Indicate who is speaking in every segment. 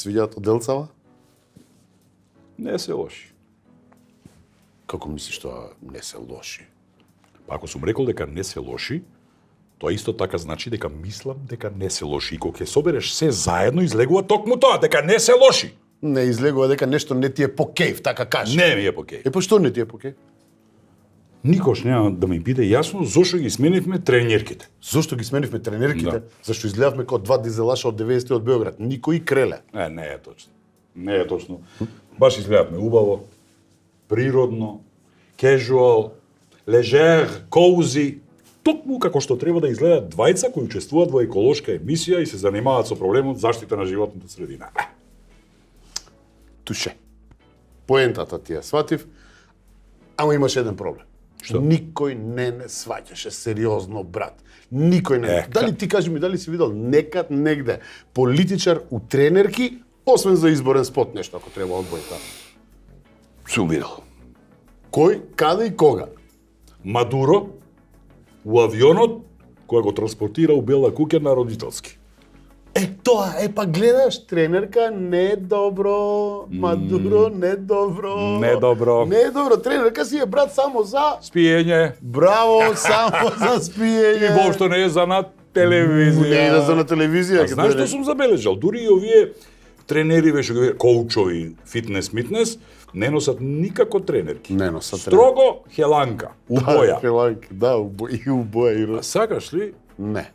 Speaker 1: свиѓаат одделцава?
Speaker 2: Не се лоши.
Speaker 1: Како мислиш тоа не се лоши?
Speaker 2: Па ако сум рекол дека не се лоши, тоа исто така значи дека мислам дека не се лоши. И кога ќе собереш се заедно, излегува токму тоа, дека не се лоши.
Speaker 1: Не излегува дека нешто не ти е по кејф, така кажи.
Speaker 2: Не ми е по кејф.
Speaker 1: Па што не ти е по кејф?
Speaker 2: Никош нема да ми биде јасно зошто ги сменивме тренерките.
Speaker 1: Зошто ги сменивме тренерките?
Speaker 2: Да.
Speaker 1: Зашто изгледавме како два дизелаша од 90 од Београд. Никој креле.
Speaker 2: Не е точно. Не е точно. Баш изгледавме убаво, природно, casual, лежер, коузи, токму како што треба да изгледаат двајца кои учествуваат во еколошка емисија и се занимаваат со проблемот заштита на животната средина.
Speaker 1: Туше. Поентата ти ја сватив, ама имаш еден проблем.
Speaker 2: Што?
Speaker 1: Никој не сваќаше сериозно, брат. Никој не.
Speaker 2: Ка-
Speaker 1: Дали ти кажи ми, дали си видел некад негде политичар у тренерки, освен за изборен спот нешто, ако треба одбојка?
Speaker 2: Сум видел.
Speaker 1: Кој, каде и кога?
Speaker 2: Мадуро у авионот кој го транспортира у Бела куќа на родителски.
Speaker 1: Тоа, па гледаш, тренерка не добро, Мадуро не добро.
Speaker 2: Не добро.
Speaker 1: Не добро, тренерка си е брат само за...
Speaker 2: Спиење
Speaker 1: Браво, само за спиење.
Speaker 2: и воопшто не е за на телевизија.
Speaker 1: Не е да за на телевизија.
Speaker 2: А знаеш што сум забележал? Дури и овие тренери, веше коучови, фитнес, не носат никако тренерки.
Speaker 1: Не носат
Speaker 2: Строго хеланка, у боја.
Speaker 1: Да, и у боја.
Speaker 2: А сакаш ли?
Speaker 1: Не.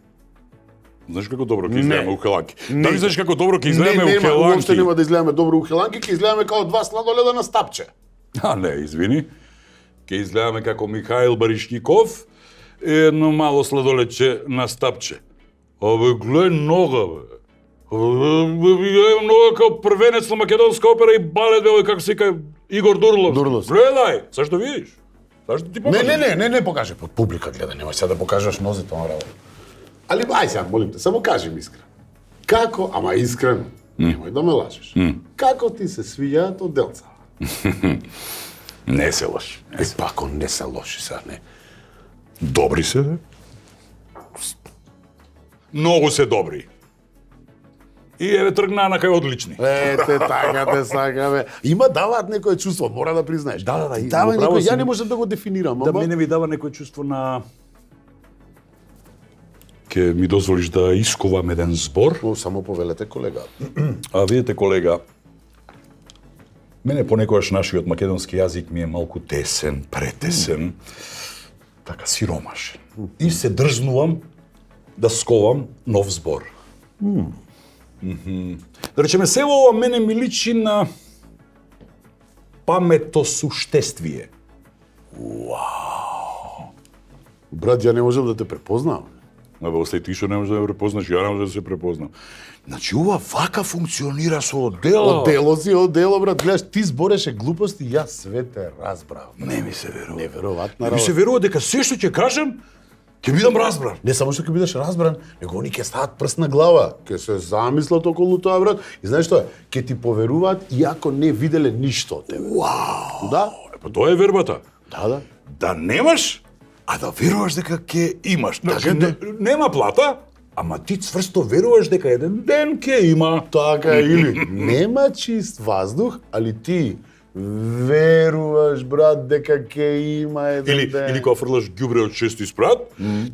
Speaker 2: Знаеш како добро ќе изгледаме
Speaker 1: Не.
Speaker 2: у хеланки?
Speaker 1: Не.
Speaker 2: Дали знаеш како добро ќе изгледаме у
Speaker 1: Уопште
Speaker 2: хеланки?
Speaker 1: нема да изгледаме добро у хеланки, ќе изгледаме како два сладоледа на стапче.
Speaker 2: А не, извини. Ќе изгледаме како Михаил Баришников и едно мало сладоледче на стапче. Абе, гледај нога, бе. Ја нога како првенец на македонска опера и балет, бе, како се вика Игор Дурлов.
Speaker 1: Дурловски.
Speaker 2: Гледај, зашто видиш? Зашто ти покажам?
Speaker 1: Не покажи, под публика гледа, немој сега да покажеш нозите на работа. Али ај сега, молим те, само кажи ми искрено. Како, ама искрено, немој да ме лажеш. Како ти се свиѓаат одделца?
Speaker 2: Не се лоши.
Speaker 1: Пако не се лоши сега, не.
Speaker 2: Добри се, бе. Многу се добри. И еве тргнаа на кај одлични.
Speaker 1: Ете, така те сакаме. Има даваат некое чувство, мора да признаеш.
Speaker 2: Да,
Speaker 1: Дава
Speaker 2: управо
Speaker 1: некој,
Speaker 2: си.
Speaker 1: ја не можам да го дефинирам,
Speaker 2: Да
Speaker 1: ама...
Speaker 2: мене ми дава некој чувство на... Ке ми дозволиш да искувам еден збор.
Speaker 1: О, само повелете, колега.
Speaker 2: А видите, колега, мене понекогаш нашиот македонски јазик ми е малку тесен, претесен, така сиромашен. И се дрзнувам да сковам нов збор. Да речеме, се ова мене ми личи на паметосуштествие.
Speaker 1: Брат, ја не можам да те препознам.
Speaker 2: Абе, остај ти што не можеш да ме препознаш, ја не можеш да се препознам. Значи, ова вака функционира со оддело.
Speaker 1: Одело, брат. Гледаш, ти збореше глупости, јас све те разбрав.
Speaker 2: Не ми се верува.
Speaker 1: Неверојатна
Speaker 2: Не ми се
Speaker 1: работа.
Speaker 2: верува дека се што ќе кажам, ќе бидам разбран.
Speaker 1: Не само што ќе бидеш разбран, него они ќе стават прст на глава, ќе се замислат околу тоа, брат. И знаеш што е? Ќе ти поверуваат иако не виделе ништо од тебе.
Speaker 2: Вау!
Speaker 1: Да?
Speaker 2: Па тоа е вербата.
Speaker 1: Да.
Speaker 2: Да немаш, а да веруваш дека ќе имаш. Значи, нема плата, ама ти цврсто веруваш дека еден ден ќе има.
Speaker 1: Така е, или нема чист воздух, али ти веруваш, брат, дека ќе има еден ден.
Speaker 2: Или кога фрлаш ѓубре од шести спрат,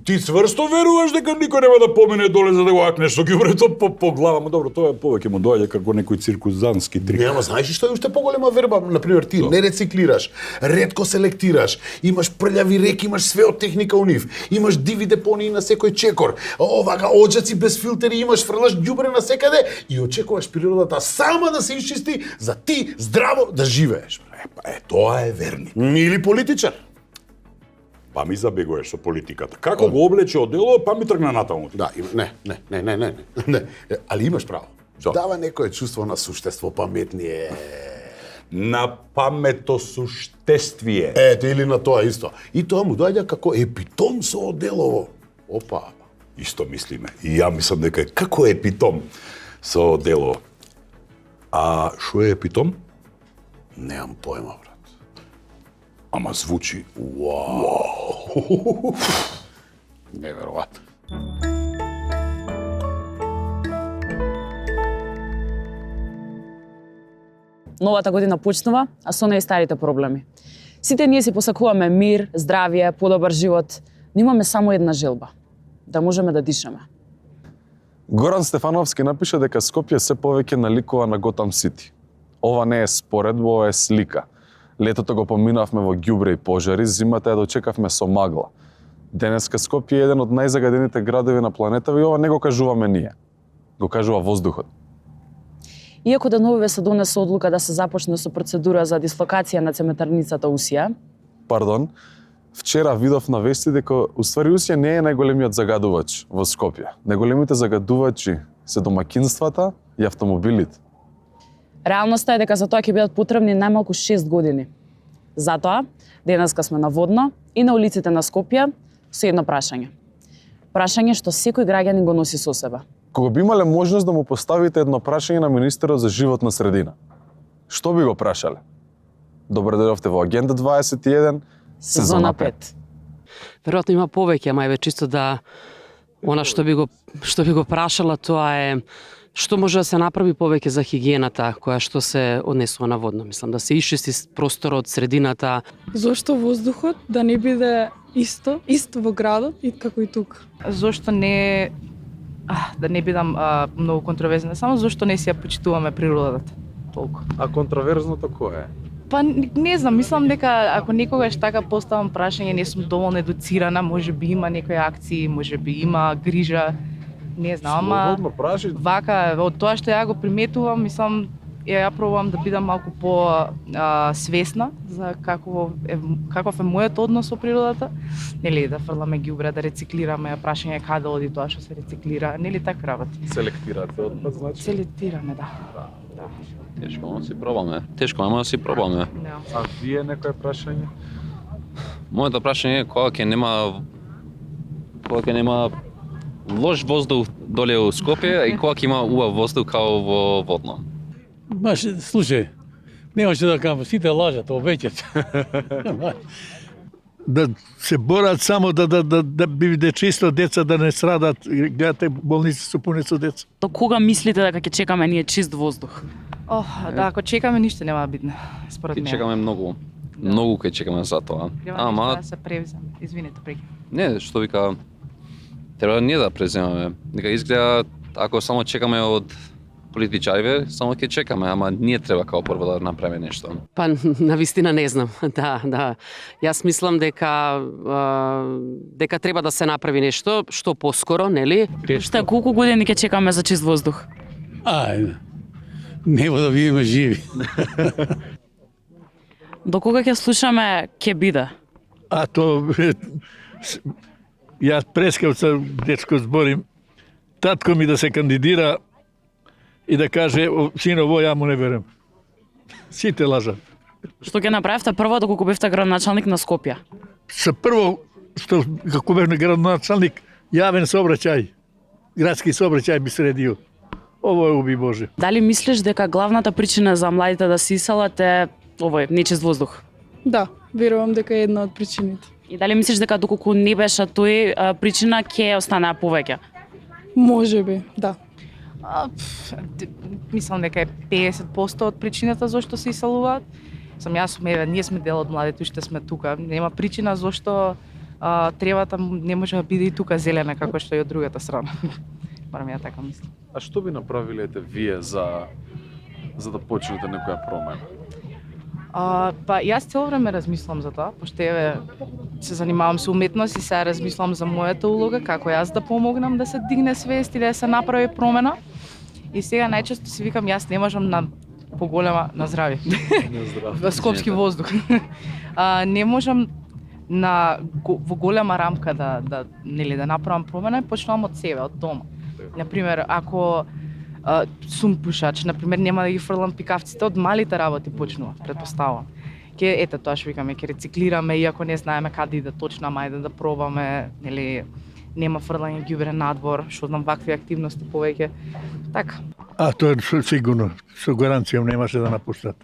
Speaker 2: ти цврсто веруваш дека никој нема да помине доле за да го акнеш со ѓубрето по глава. Ма добро, тоа е повеќе му доаѓа како некој циркузански трик.
Speaker 1: Нема, знаеш ли што е уште поголема верба? Например, ти не рециклираш, ретко селектираш, имаш прљави реки, имаш све од техника у нив, имаш диви депонии на секој чекор, овака оџаци без филтери, имаш, фрлаш ѓубре на секаде и очекуваш природата сама да се исчисти за ти здраво да живееш.
Speaker 2: Тоа е верник.
Speaker 1: Или политичар.
Speaker 2: Па ми забегуваш со политиката. Како го облече одело, па ми тргна натаму.
Speaker 1: Да, не. Али имаш право.
Speaker 2: Зо?
Speaker 1: Дава некое чувство на суштество паметние.
Speaker 2: На паметосуштествие.
Speaker 1: Ете, или на тоа исто. И тоа му доаѓа како епитом со оделово. Опа.
Speaker 2: Исто мислиме. И ја мислам дека е како епитом со дело. А што е епитом?
Speaker 1: Немам појма, брат.
Speaker 2: Ама звучи.
Speaker 1: Неверојатно.
Speaker 3: Новата година почнува, а со неја и старите проблеми. Сите ние си посакуваме мир, здравје, подобар живот, но имаме само една желба – да можеме да дишаме.
Speaker 4: Горан Стефановски напиша дека Скопје се повеќе наликува на Готам Сити. Ова не е споредба, ова е слика. Летото го поминавме во ѓубре и пожари, зимата ја дочекавме со магла. Денеска Скопје е еден од најзагадените градови на планетава и ова не го кажуваме ние. Го кажува воздухот.
Speaker 3: Иако деновиве се донесе одлука да се започне со процедура за дислокација на цементарницата Усија,
Speaker 4: Пардон, вчера видов на вести дека уствари Усија не е најголемиот загадувач во Скопје. Најголемите загадувачи се домакинствата и автомобилите.
Speaker 3: реалноста е дека за тоа ќе бидат потребни најмалку 6 години. Затоа, денеска сме наводно и на улиците на Скопје со едно прашање. Прашање што секој граѓанин го носи со себе.
Speaker 4: Кога би имале можност да му поставите едно прашање на министерот за животна средина, што би го прашале? Добре дојдовте во Агенда 21, сезона 5.
Speaker 5: Веројатно има повеќе, ама еве чисто да она што би го прашала тоа е што може да се направи повеќе за хигиената која што се однесува на водно. Мислам да се исчисти просторот, средината.
Speaker 6: Зошто воздухот да не биде исто во градот и како и тука?
Speaker 7: Зошто не да не бидам многу контроверзна, само зошто не си ја почитуваме природата толку.
Speaker 4: А контроверзното кое е?
Speaker 7: Па не знам, мислам дека ако некогаш така поставам прашање, не сум доволно едуцирана, можеби има некои акции, можеби има грижа, не знам, ама
Speaker 4: Слободно праши.
Speaker 7: вака од тоа што ја го приметувам, мислам ја пробувам да бидам малку по свесна за каков е мојот однос со природата, нели да фрламе ѓубре, да рециклираме, прашање каде оди тоа што се рециклира, нели така работи.
Speaker 4: Селектирате отпад, значи?
Speaker 7: Селектираме, да.
Speaker 8: Тешко, ама си пробаме. Тешко, ама си пробаме.
Speaker 7: Да.
Speaker 4: А вие некое прашање?
Speaker 8: Моето прашање е кога ќе нема лош воздух доле у Скопје и кога ќе има убав воздух као во Водно.
Speaker 9: Маш, слушај, не може да кажам, сите лажат, обеќат.
Speaker 10: Да се борат само да биде чисто, деца да не страдат. Гледате, болници се пуни со деца.
Speaker 3: До кога мислите дека ќе чекаме ние чист воздух?
Speaker 7: Да, ако чекаме ништо нема да бидне, според
Speaker 8: Ќе
Speaker 7: мене.
Speaker 8: чекаме многу. Многу ќе чекаме за тоа.
Speaker 7: Треба нешто да се превземе. Извинете, прекинав.
Speaker 8: Не, што вика, треба ние да преземаме. Дека изгледа, ако само чекаме од политичариве, само ќе чекаме, ама ние треба као прво да направиме нешто.
Speaker 5: Па навистина не знам. Да. Јас мислам дека треба да се направи нешто што поскоро, нели?
Speaker 3: Уште колку години ќе чекаме за чист воздух?
Speaker 9: Ајде, нема да бидеме живи.
Speaker 3: До кога ќе слушаме ќе биде?
Speaker 10: А то... Јас прескавца дечко зборим, татко ми да се кандидира и да каже, сино, во ја му не верам. Сите лажат.
Speaker 3: Што ќе направите прво доколку бевте градоначалник на Скопје?
Speaker 10: Со прво, што како бев на градоначалник, јавен сообраќај, градски сообраќај би средио. Ово е уби Боже.
Speaker 3: Дали мислиш дека главната причина за младите да се иселат е овој нечист воздух?
Speaker 6: Да, верувам дека е една од причините.
Speaker 3: И дали мислиш дека доколку не беше тој причина ќе останаа повеќе?
Speaker 6: Можеби, да.
Speaker 7: Мислам дека е 50% од причината зашто се иселуваат. Ние сме дел од младите, уште сме тука. Нема причина зашто тревата не може да биде и тука зелена како што е од другата страна. Барам ја така мислам.
Speaker 4: А што би направиле вие за да почнете некоја промена?
Speaker 7: Па јас цело време размислам за тоа, пошто се занимавам со уметност и сега размислам за мојата улога, како јас да помогнам да се дигне свест и да се направи промена. И сега најчесто си викам, јас не можам на поголема на здравје. Скопски воздух. Не можам во голема рамка да направам промена, почнувам од себе, од дома. Например, ако сум пушач, например, нема да ги фрлам пикавците, од малите работи почнува, претпоставам. Ете тоа што викаме, ќе рециклираме, иако не знаеме каде иде точно, ајде да пробаме, нема фрлање ѓубре надвор, што знам вакви активности повеќе. Така.
Speaker 10: Тоа е сигурно, со гаранција немаше да напуштат.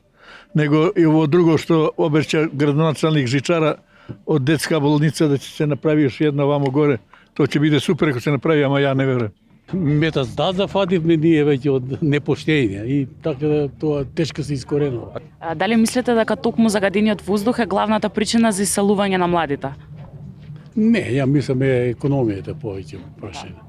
Speaker 10: Него и во друго што обеча градоначалник Жичара од детска болница да ќе се направи уште една вамо горе, тоа ќе биде супер ако се направи, ама ја не верувам.
Speaker 9: Метас да зафативме ние веќе од непоштење и така да тоа тешко се искоренува.
Speaker 3: Дали мислите дека токму загадениот воздух е главната причина за иселување на младите?
Speaker 9: Не, ја мислам е економијата повеќе прашање.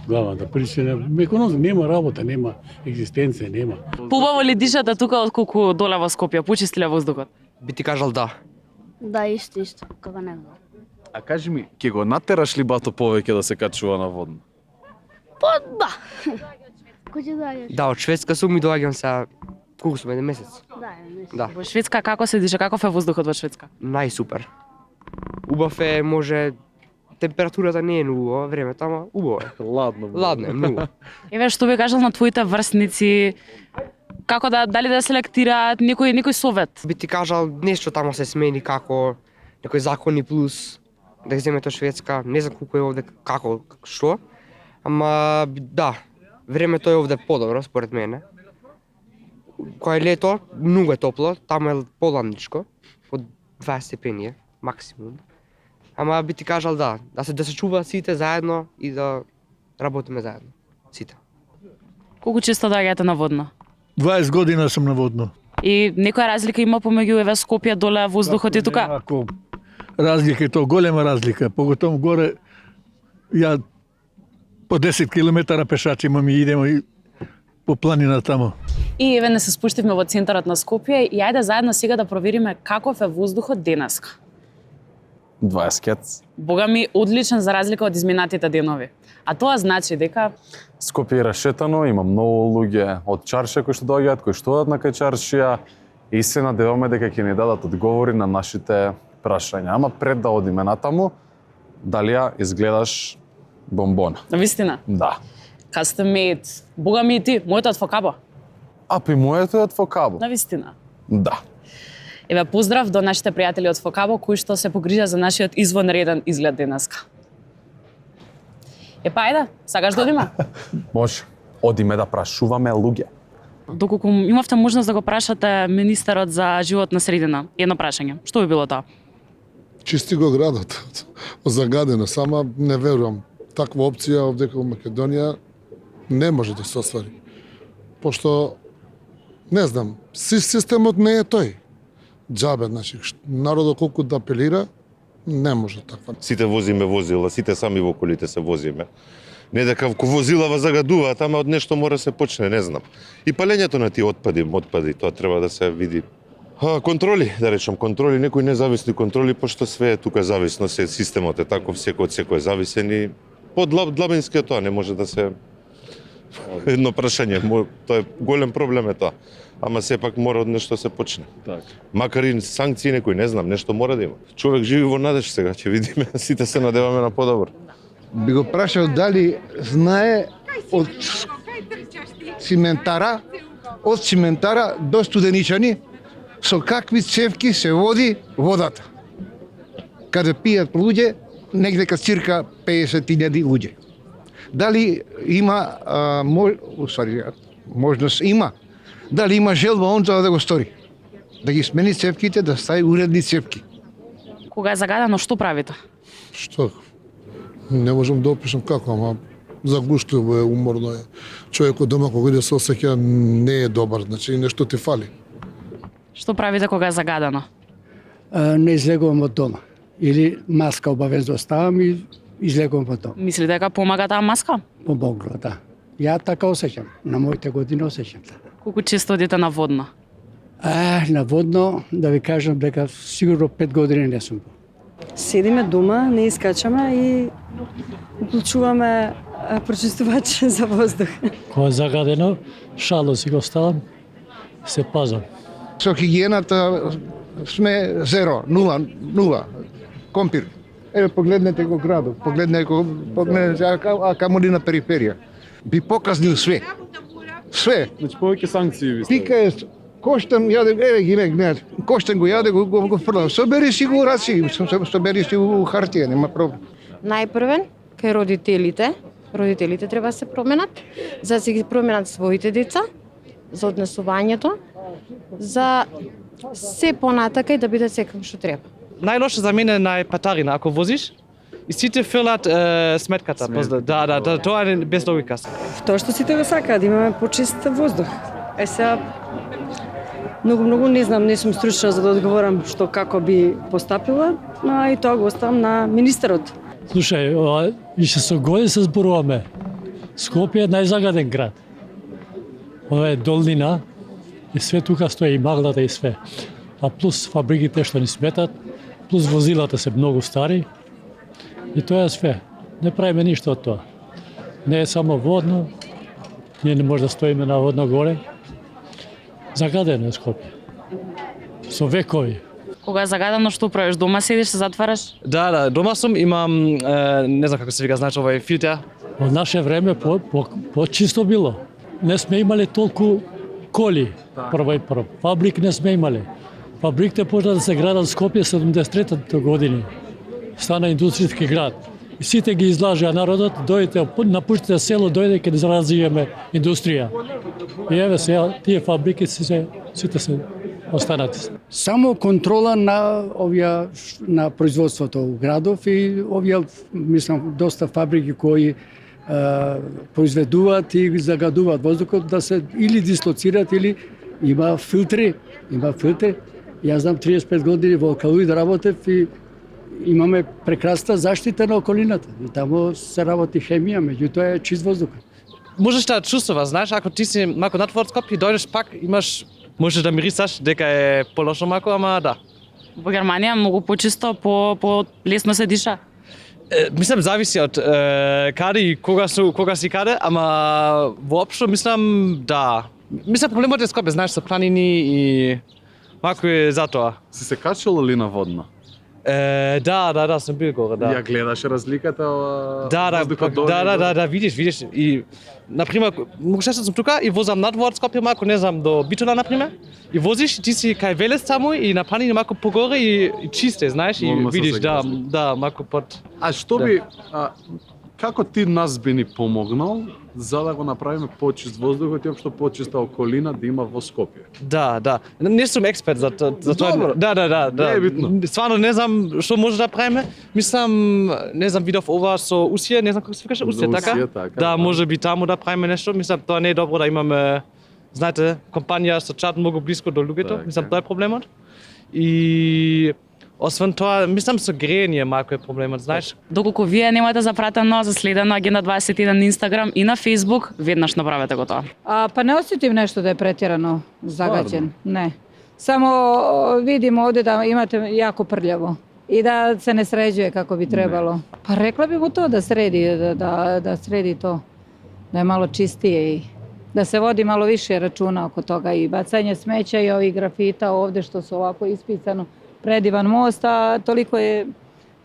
Speaker 9: Главната причина е економија, нема работа, нема екзистенција, нема.
Speaker 3: Побаво ли дишате тука отколку доле во Скопје? Почистиле воздухот?
Speaker 11: Би ти кажал да.
Speaker 12: Да, исто, како не знам.
Speaker 4: А кажи ми, ќе го натераш ли бато повеќе да се качува на водно?
Speaker 12: Па, да. Кој ќе доаѓаш?
Speaker 11: Да, од Шведска сум и доаѓам сега, колку сум, еден месец?
Speaker 12: Да, месец.
Speaker 11: Да.
Speaker 3: Во Шведска како се диша? Каков е воздухот во Шведска?
Speaker 11: Најсупер. Убав е, може, температурата не е многу, времето, ама убаво е.
Speaker 4: Ладно.
Speaker 11: Ладно е, многу.
Speaker 3: Еве што би кажал на твоите врсници, како дали да селектираат некој совет?
Speaker 11: Би ти кажал нешто тамо се смени како некои закони плюс да ги земете од Шведска, не знам колку е овде како што, ама да, времето е овде подобро според мене. Кога е лето, многу е топло, таму е поладничко, под 20 степени е, максимум. Ама би ти кажал да се чува сите заедно и да работиме заедно, сите.
Speaker 3: Колку често доаѓате на водно?
Speaker 10: 20 година сум на водно.
Speaker 3: И некоја разлика има помеѓу еве Скопје, доле воздухот и тука?
Speaker 10: Ако разлика е тоа, голема разлика, поготово горе, ја по 10 километара пешачи имам и идемо и по планина тамо.
Speaker 3: И еве не се спуштивме во центарот на Скопје и ајде заедно сега да провериме каков е воздухот денеска.
Speaker 4: 20 кец.
Speaker 3: Бога ми, одличен за разлика од изминатите денови. А тоа значи дека
Speaker 4: Скопје е расшетано, има многу луѓе од чаршија кои што доаѓаат, кои што одат на кај чаршија и се надеваме дека ќе ни дадат одговори на нашите прашања. Ама пред да одиме натаму, дали ја изгледаш бомбона?
Speaker 3: навистина,
Speaker 4: Да.
Speaker 3: custom made. Бога ми и ти, моето од Фокабо.
Speaker 4: А при моето е од Фокабо?
Speaker 3: Навистина.
Speaker 4: Да.
Speaker 3: Еве поздрав до нашите пријатели од Фокабо кои што се погрижа за нашиот извонреден изглед денеска. Епа ајде, сакаш да одиме?
Speaker 4: Може. Одиме да прашуваме луѓе.
Speaker 3: Доколку имавте можност да го прашате министерот за животна средина, едно прашање. Што би било тоа?
Speaker 13: Чисти го градот, загадено, сама не верувам. Таква опција овде во Македонија не може да се оствари. Пошто, не знам, системот не е тој. Џабе, значи, народот колку да апелира, не може таква.
Speaker 14: Сите возиме возила, сите сами во колите се возиме. Не дека ко возилава загадуваат, ама од нешто мора се почне, не знам. И палењето на тие отпади, тоа треба да се види. Контроли, да речам, контроли, некои независни контроли, пошто све е тука зависно, се системот е таков, секој од секој е зависен и по длабински е тоа, не може да се едно прашање, тоа е голем проблем е тоа. Ама сепак мора од нешто се почне.
Speaker 4: Так.
Speaker 14: Макар и санкции некои, не знам, нешто мора да има. Човек живи во надеж сега, ќе видиме, сите се надеваме на подобро.
Speaker 15: Би го прашал дали знае од циментара до Студеничани со какви цевки се води водата. Каде пијат луѓе, негде ка цирка 50.000 луѓе. Дали има можност има, дали има желба он за да го стори. Да ги смени цевките, да стави уредни цевки.
Speaker 3: Кога е загадено, што правите?
Speaker 13: Што? Не можам да опишам како, ама заглушливо е, уморно е. Човекот дома кога иде се осеќа не е добар, значи нешто ти фали.
Speaker 3: Што правите кога е загадено?
Speaker 16: Не излегувам од дома. Или маска обавезно ставам и излегувам од дома.
Speaker 3: Мислите дека помага таа маска?
Speaker 16: Помогло, да. Ја така осеќам, на моите години осеќам така.
Speaker 3: Колку често одите на водно?
Speaker 16: На водно, да ви кажам дека сигурно 5 години не сум бил.
Speaker 17: Седиме дома, не искачаме и уклучуваме прочистувач за воздух.
Speaker 9: Кога е загадено, шало си го ставам, се пазам.
Speaker 15: Со хигиената сме зеро, нула, компир. Еве погледнете го градот, погледнете а камоли на периферија. Би показнил све. Све.
Speaker 4: Значи повеќе санкции ви
Speaker 15: Тика е коштан, јаде, еве ги гледат. Коштан го јаде, го фрлам. Собери си го раци, собери си у хартија, нема проблем.
Speaker 18: Најпрвен, кај родителите. Родителите треба да се променат, за да се ги променат своите деца, за однесувањето, за се понатака и да биде секако што треба.
Speaker 19: Најлошо за мене на патарина, ако возиш и сите филат сметката. Да, тоа е без логика.
Speaker 17: Тоа што сите го сакаат, да имаме почист воздух. Сега многу не знам, не сум стручна за да одговорам што како би постапила, но и тоа го оставам на министерот.
Speaker 20: Слушај, више со години се зборуваме. Скопје е најзагаден град. Ова е долнина и све тука стои и маглата и све. А плюс фабриките што ни сметат, плюс возилата се многу стари. И тоа е све. Не правиме ништо од тоа. Не е само водно, ние не може да стоиме на водно горе. Загадено е Скопје. Со векови.
Speaker 3: Кога е загадено, што правиш? Дома седиш, се затвараш?
Speaker 19: Да, дома сум, имам, не знам како се вика, значи овој филтер.
Speaker 20: Од наше време по-чисто било. Не сме имале толку коли, прво и прво. Фабрик не сме имале. Фабриките почна да се градат в Скопје 73-та години. Стана индустријски град. И сите ги излажеа народот, дојдете, напуштите село, дојде ке да развиеме индустрија. И еве сега, тие фабрики сите се останати.
Speaker 16: Само контрола на на производството у градов и овие, мислам, доста фабрики кои произведуваат и загадуваат воздухот да се или дислоцираат или има филтри. Јас знам 35 години во Калуид работев и имаме прекрасна заштита на околината. И таму се работи хемија, меѓутоа е чист воздух.
Speaker 19: Можеш да чувствуваш, знаеш, ако ти си малку надвор од Скопје, дојдеш пак, можеш да мирисаш дека е полошо малку, ама да.
Speaker 3: Во Германија многу почисто, по лесно се диша.
Speaker 19: Мислам, зависи од каде и кога си каде, ама воопшто мислам да. Мислам, проблемот е Скопје, знаеш, со планини и малку е затоа.
Speaker 4: Си се качил ли на водно?
Speaker 19: Да, сум бил горе, да.
Speaker 4: Ја гледаш разликата?
Speaker 19: Да, видиш. И, например, многу често сум тука и возам надвор од Скопје малку, не знам, до Битола, например. И возиш, ти си кај Велес таму и на планини малку погоре и чисте, знаеш, и видиш, да, малку под...
Speaker 4: А што би, како ти нас би ни помогнал за да го направиме почист воздухот и општо почиста околина да има во Скопје?
Speaker 19: Да. Не сум експерт за тоа. Да.
Speaker 4: Не е битно.
Speaker 19: Стварно не знам што може да правиме. Мислам, не знам, видов ова со Усија, не знам како се викаше, Усија, така? Да, може би таму да правиме нешто. Мислам, тоа не е добро да имаме, знаете, компанија со чат многу блиско до луѓето. Мислам, тоа е проблемот. И освен тоа, мислам со грејење малку е проблемот, знаеш.
Speaker 3: Доколку вие немате запратено, заследено Агенда 21 на Инстаграм и на Фејсбук, веднаш направете го тоа.
Speaker 21: Па не осетив нешто да е претерано загаđен, не. Само видим овде да имате јако прљаво и да се не среđuje како би требало. Па рекла би му тоа да среди, да среди тоа, да е мало чистије и да се води malo više računa oko toga i bacanje smeća i ovih grafita ovde što su ovako ispisano. Predivan most, a toliko je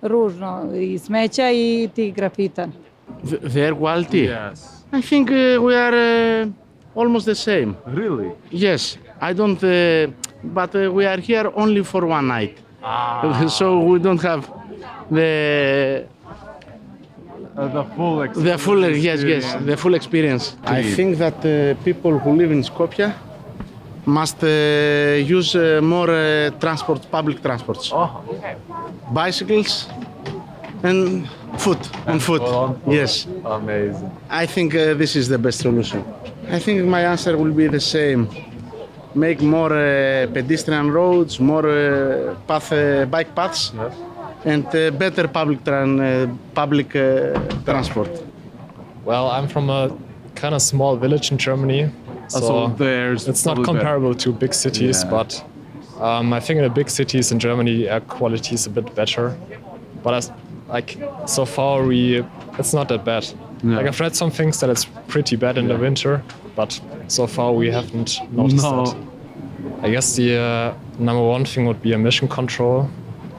Speaker 21: ružno i smeća i tih grafita.
Speaker 22: Their quality? Yes. I think we are almost the same.
Speaker 4: Really?
Speaker 22: Yes. I don't, but we are here only for one night. So we don't have the
Speaker 4: full experience.
Speaker 22: The full experience. I think that people who live in Skopje must use more public transports. Bicycles and foot. Yes.
Speaker 4: Amazing.
Speaker 22: I think this is the best solution. I think my answer will be the same. Make more pedestrian roads, more bike paths, and better public transport.
Speaker 23: Well, I'm from a kind of small village in Germany. So it's not comparable to big cities, but I think in the big cities in Germany, air quality is a bit better. But so far, it's not that bad. Like I've read some things that it's pretty bad in the winter, but so far we haven't noticed that. I guess the number one thing would be emission control,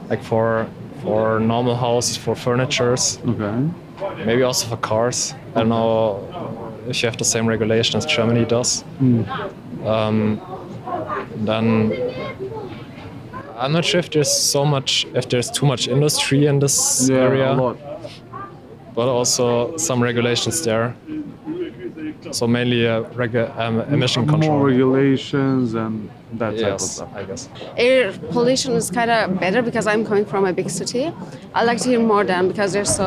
Speaker 23: like for normal houses, for furnitures.
Speaker 4: Okay.
Speaker 23: Maybe also for cars. I don't know if you have the same regulation as Germany does. Then I'm not sure if there's too much industry in this area.
Speaker 4: A lot.
Speaker 23: But also some regulations there. So mainly emission control.
Speaker 4: More regulations and that type of
Speaker 23: Yes,
Speaker 4: stuff.
Speaker 23: I guess.
Speaker 1: Air pollution is kind of better because I'm coming from a big city. I like to hear more than because there's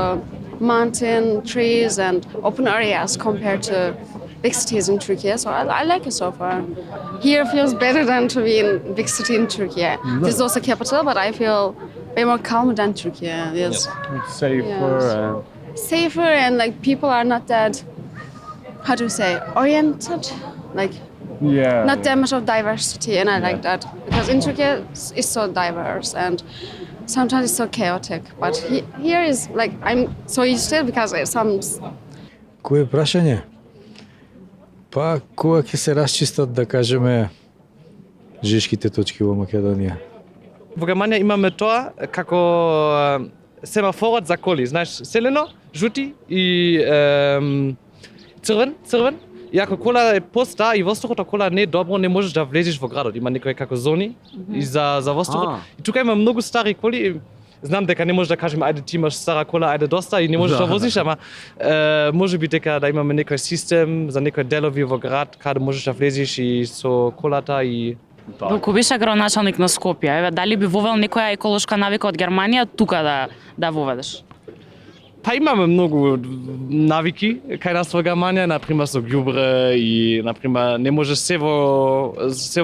Speaker 1: mountain, trees, and open areas compared to big cities in Turkey. So I like it so far. Here feels better than to be in big city in Turkey. This is also capital, but I feel way more calm than Turkey. Yes.
Speaker 4: It's safer and
Speaker 1: Safer and like people are not that, how do you say, oriented, like not that much of diversity, and I like that because in Turkey it's so diverse and sometimes it's so chaotic. But here is like I'm so used to it because it's some.
Speaker 2: Кое прашање? Па кога ќе се расчистат, да кажеме, жешките точки во Македонија?
Speaker 19: Во Германија имаме тоа како семафорот за коли, знаеш, зелено, жути и црвен. И ако кола е поста и воздухот кола не е добро, не можеш да влезеш во градот. Има некои како зони и за воздухот. И тука има многу стари коли. Знам дека не можеш да кажеме ајде ти имаш стара кола, ајде доста и не можеш да возиш, ама може би дека да имаме некој систем за некои делови во град каде можеш да влезеш и со колата и
Speaker 3: Доколку беше градоначалник на Скопје, еве дали би вовел некоја еколошка навика од Германија тука да воведеш?
Speaker 19: Па имаме многу навики кај нас во Германија, например со ѓубре и например не можеш се во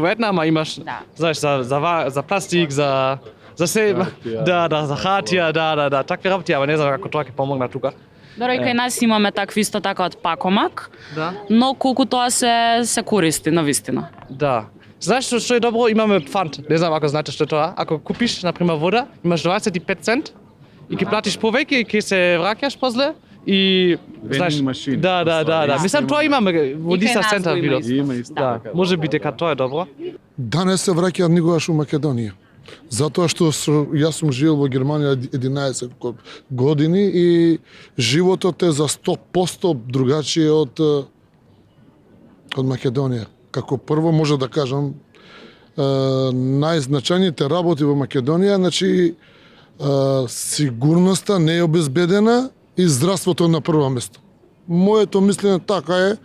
Speaker 19: една, ама имаш знаеш за пластик, за се за хартија, да, такви работи, ама не знам како тоа ќе помогна тука.
Speaker 3: Добро, и кај нас имаме такви исто така од пакомак,
Speaker 19: Да.
Speaker 3: но колку тоа се користи на вистина.
Speaker 19: Да. Знаеш што е добро? Имаме фанд. Не знам ако знаете што е тоа. Ако купиш например вода, имаш 25 цент и ќе платиш повеќе и ќе се враќаш после и знаеш
Speaker 4: машини.
Speaker 19: Да. Мислам тоа имаме во Диса центар видов.
Speaker 4: Има исто
Speaker 19: Да,
Speaker 4: така.
Speaker 19: може би дека тоа е добро.
Speaker 13: Да не се враќаат никогаш у Македонија. Затоа што јас сум живел во Германија 11 години и животот е за 100% другачие од Македонија. Како прво може да кажам најзначајните работи во Македонија, значи сигурноста не е обезбедена и здравството на прво место. Моето мислење така е,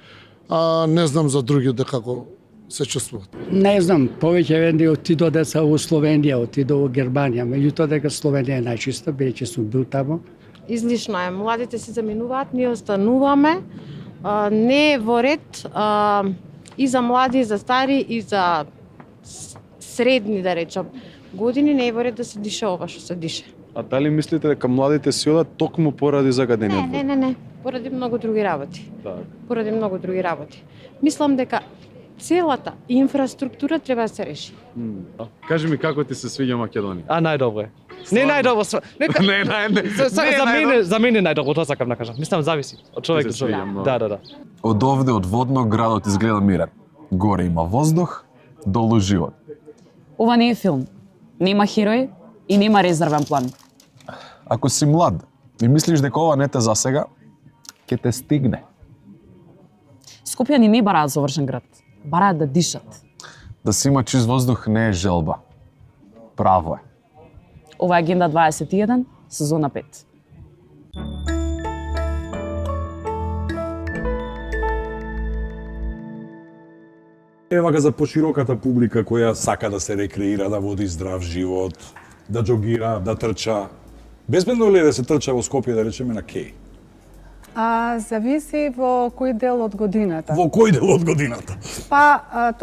Speaker 13: а не знам за другите како се чувствуваат.
Speaker 16: Не знам, повеќе венди отидо деца во Словенија, отидо во Германија, меѓутоа дека Словенија е најчиста, бидејќи сум бил таму.
Speaker 18: Излишно е. Младите се заминуваат, ние остануваме. Не е во ред и за млади, и за стари, и за средни, да речам, години не е во ред да се дише ова што се дише.
Speaker 4: А дали мислите дека младите си одат токму поради загадениот воздух?
Speaker 18: Не. Поради многу други работи.
Speaker 4: Да.
Speaker 18: Поради многу други работи. Мислам дека целата инфраструктура треба да се реши.
Speaker 4: Кажи ми како ти се свиѓа Македонија?
Speaker 19: Најдобро е. Не најдобро. За мене најдобро, тоа сакам да кажам. Мислам зависи од човек до човек. Да.
Speaker 4: Од овде, од водно, градот изгледа мирен. Горе има воздух, долу живот.
Speaker 3: Ова не е филм. Нема херој и нема резервен план.
Speaker 4: Ако си млад и мислиш дека ова не те засега, ќе те стигне.
Speaker 3: Скопјани не бараат завршен град. Бараат да дишат.
Speaker 4: Да си има чист воздух не е желба. Право е.
Speaker 3: Ова е Агенда 21, сезона 5.
Speaker 8: Ева га за пошироката публика која сака да се рекреира, да води здрав живот, да џогира, да трча. Безбедно ли е да се трча во Скопје, да речеме на кеј?
Speaker 24: Зависи во кој дел од годината.
Speaker 8: Во кој дел од годината?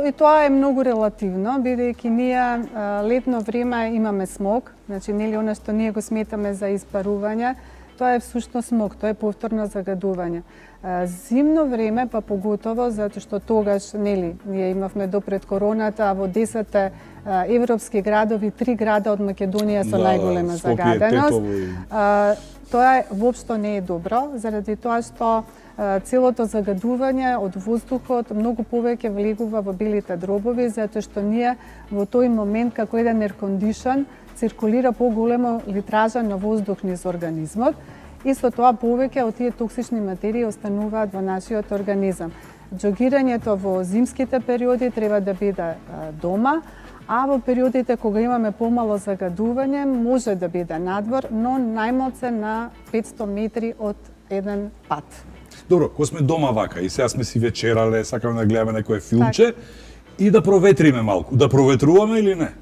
Speaker 24: И тоа е многу релативно, бидејќи ние летно време имаме смог, значи нели она што ние го сметаме за испарување, тоа е всушност смог, тоа е повторно загадување. Зимно време па поготово затоа што тогаш нели ние имавме допред короната во 10 европски градови, 3 града од Македонија со најголема загаденост. Тоа воопшто не е добро, заради тоа што целото загадување од воздухот многу повеќе влегува во белите дробови, затоа што ние во тој момент како еден air condition циркулира поголемо литража на воздух низ организмот и со тоа повеќе од тие токсични материи остануваат во нашиот организам. Џогирањето во зимските периоди треба да биде дома, а во периодите кога имаме помало загадување може да биде надвор, но најмалце на 500 метри од еден пат.
Speaker 8: Добро, кога сме дома вака и сега сме си вечерале, сакаме да гледаме некое филмче и да проветриме малку. Да проветруваме или не?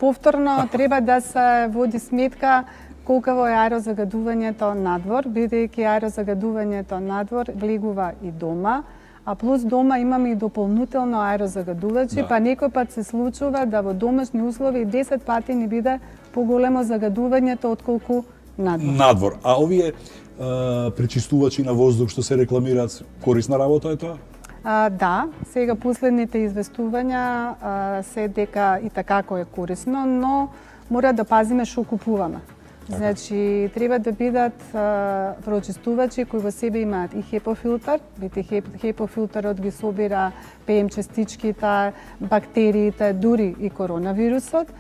Speaker 24: Повторно треба да се води сметка колкаво е аерозагадувањето надвор, бидејќи аерозагадувањето надвор влегува и дома, а плюс дома имаме и дополнително аерозагадувачи, па некој пат се случува да во домашни услови 10 пати ни биде поголемо загадувањето отколку надвор.
Speaker 8: Надвор. А овие пречистувачи на воздух што се рекламираат, корисна работа е тоа?
Speaker 24: Да, сега последните известувања се дека и такако е корисно, но мора да пазиме што купуваме. Значи, треба да бидат прочистувачи кои во себе имаат и хепофилтар, бидејќи хепофилтарот ги собира ПМ частичките, бактериите, дури и коронавирусот,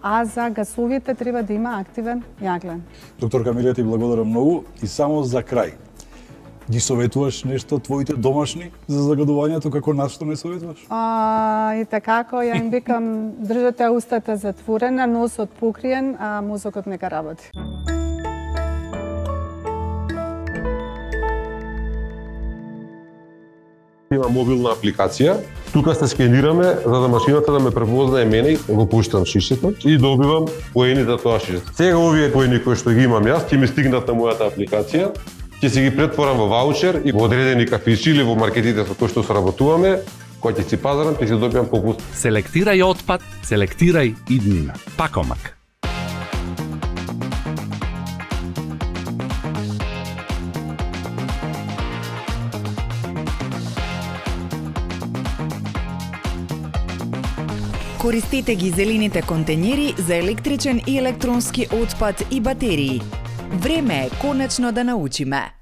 Speaker 24: а за гасовите треба да има активен јаглен.
Speaker 8: Доктор Камилија, ти благодарам многу и само за крај. Ги советуваш нешто твоите домашни за загадувањето, како нас што не советуваш?
Speaker 24: И такако, ја им викам, држате устата затворена, носот покриен, а мозокот нека работи.
Speaker 5: Има мобилна апликација. Тука се скенираме за да машината да ме препознае мене, го пуштам шишето и добивам поени за тоа шишето. Сега овие поени кои што ги имам јас, ќе ми стигнат на мојата апликација. Ќе си ги претворам во ваучер и во одредени кафичи или во маркетите со кои што соработуваме, кој ќе си пазарам, ќе си добиам попуст.
Speaker 6: Селектирај отпад, селектирај иднина. Пакомак.
Speaker 7: Користете ги зелените контењери за електричен и електронски отпад и батерии. Време е конечно да научиме.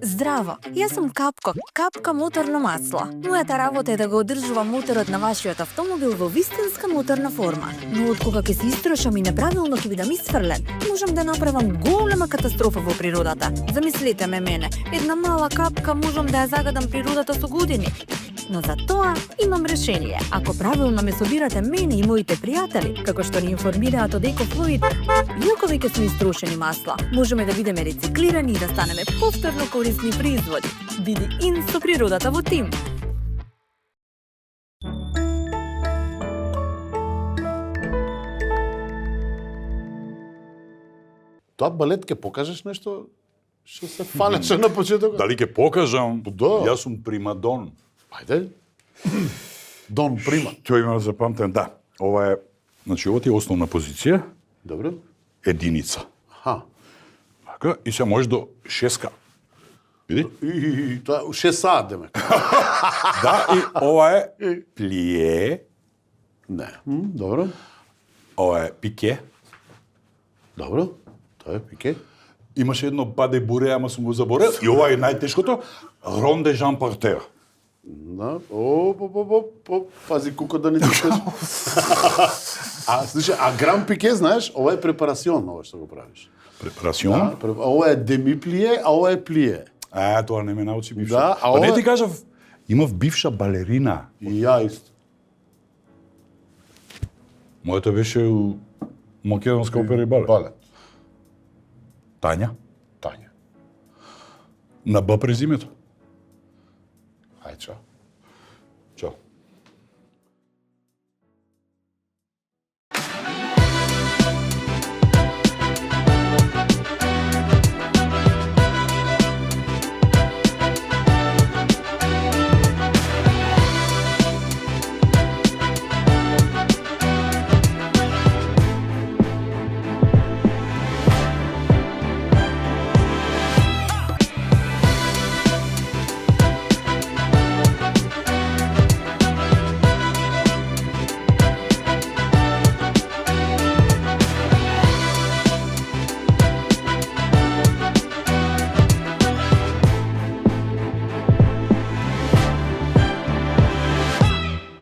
Speaker 12: Здраво, јас сум Капка моторно масло. Мојата работа е да го одржувам моторот на вашиот автомобил во вистинска моторна форма. Но од кога ќе се истрошам и неправилно ќе бидам исфрлен, можам да направам голема катастрофа во природата. Замислете мене, една мала капка можам да ја загадам природата со години. Но за тоа имам решение. Ако правилно ме собирате мене и моите пријатели, како што ни информираат од Екофлуид, иако веќе сме истрошени масла, можеме да бидеме рециклирани и да станеме повторно корисни производи. Биди ин со природата во тим.
Speaker 25: Тоа балет ќе покажеш нешто што се фанеше на почетокот?
Speaker 8: Дали ќе покажам?
Speaker 25: Да.
Speaker 8: Јас сум примадон.
Speaker 25: Ајде. Дон прима.
Speaker 8: Тоа имам запамтен, да. Ова е, значи ова ти е основна позиција.
Speaker 25: Добро.
Speaker 8: Единица.
Speaker 25: Аха.
Speaker 8: Така, и се можеш до шеска. Види?
Speaker 25: И тоа 6 саат демек.
Speaker 8: Да, и ова е плие.
Speaker 25: Не. Добро.
Speaker 8: Ова е пике.
Speaker 25: Добро. Тоа е пике.
Speaker 8: Имаше едно паде буре, ама сум го заборел. И ова е најтешкото. Ронде Жан Партер.
Speaker 25: Да. Пази куко да не ти кажеш. Слушай, грам пике, знаеш, ова е препарацион, ова што го правиш.
Speaker 8: Препарацион?
Speaker 25: Да, ова е демиплие, а ова е плие.
Speaker 8: Тоа не ме научи бивша.
Speaker 25: Да,
Speaker 8: па не ти кажав, имав бивша балерина.
Speaker 25: И ја исто.
Speaker 8: Моето беше у Македонска опера и балет. Тања.
Speaker 25: Тања.
Speaker 8: На Б презимето.
Speaker 25: Ај, чао.